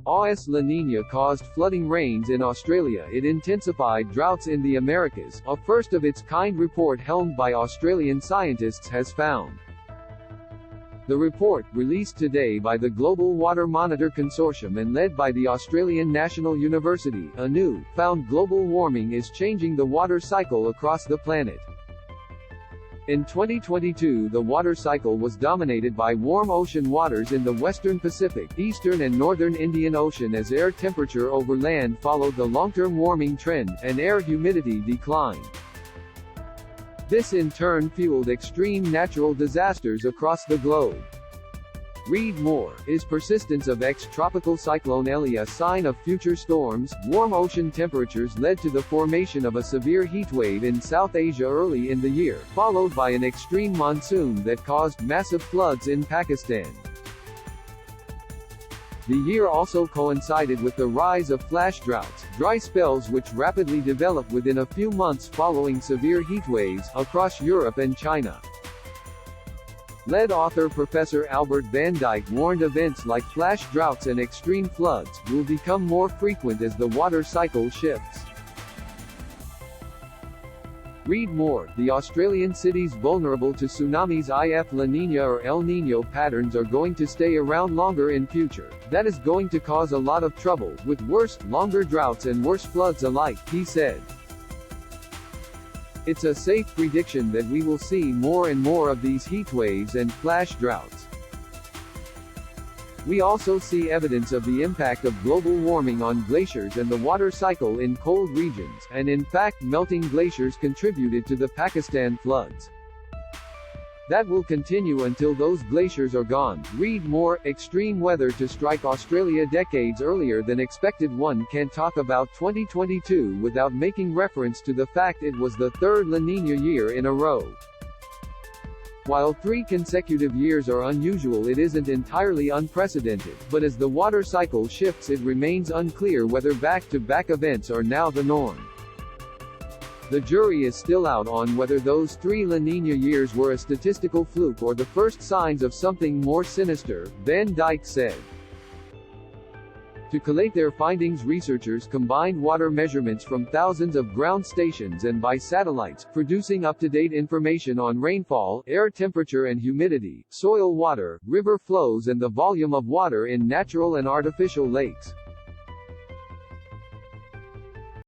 AS La Niña caused flooding rains in Australia. It intensified droughts in the Americas, a first-of-its-kind report helmed by Australian scientists has found. The report, released today by the Global Water Monitor Consortium and led by the Australian National University, ANU, found global warming is changing the water cycle across the planet. In 2022, the water cycle was dominated by warm ocean waters in the western Pacific, eastern and northern Indian Ocean as air temperature over land followed the long-term warming trend, and air humidity declined. This in turn fueled extreme natural disasters across the globe. Read more. Is persistence of ex-tropical cyclone Ellie a sign of future storms? Warm ocean temperatures led to the formation of a severe heatwave in South Asia early in the year, followed by an extreme monsoon that caused massive floods in Pakistan. The year also coincided with the rise of flash droughts, dry spells which rapidly develop within a few months following severe heatwaves, across Europe and China. Lead author Professor Albert Van Dyck warned events like flash droughts and extreme floods will become more frequent as the water cycle shifts. Read more. The Australian cities vulnerable to tsunamis if La Niña or El Niño patterns are going to stay around longer in future. That is going to cause a lot of trouble, with worse, longer droughts and worse floods alike, he said. It's a safe prediction that we will see more and more of these heat waves and flash droughts. We also see evidence of the impact of global warming on glaciers and the water cycle in cold regions, and in fact melting glaciers contributed to the Pakistan floods. That will continue until those glaciers are gone. Read more. Extreme weather to strike Australia decades earlier than expected. One can't talk about 2022 without making reference to the fact it was the third La Niña year in a row. While 3 consecutive years are unusual, it isn't entirely unprecedented, but as the water cycle shifts it remains unclear whether back-to-back events are now the norm. The jury is still out on whether those 3 La Niña years were a statistical fluke or the first signs of something more sinister, Van Dyck said. To collate their findings, researchers combined water measurements from thousands of ground stations and by satellites, producing up-to-date information on rainfall, air temperature and humidity, soil water, river flows and the volume of water in natural and artificial lakes.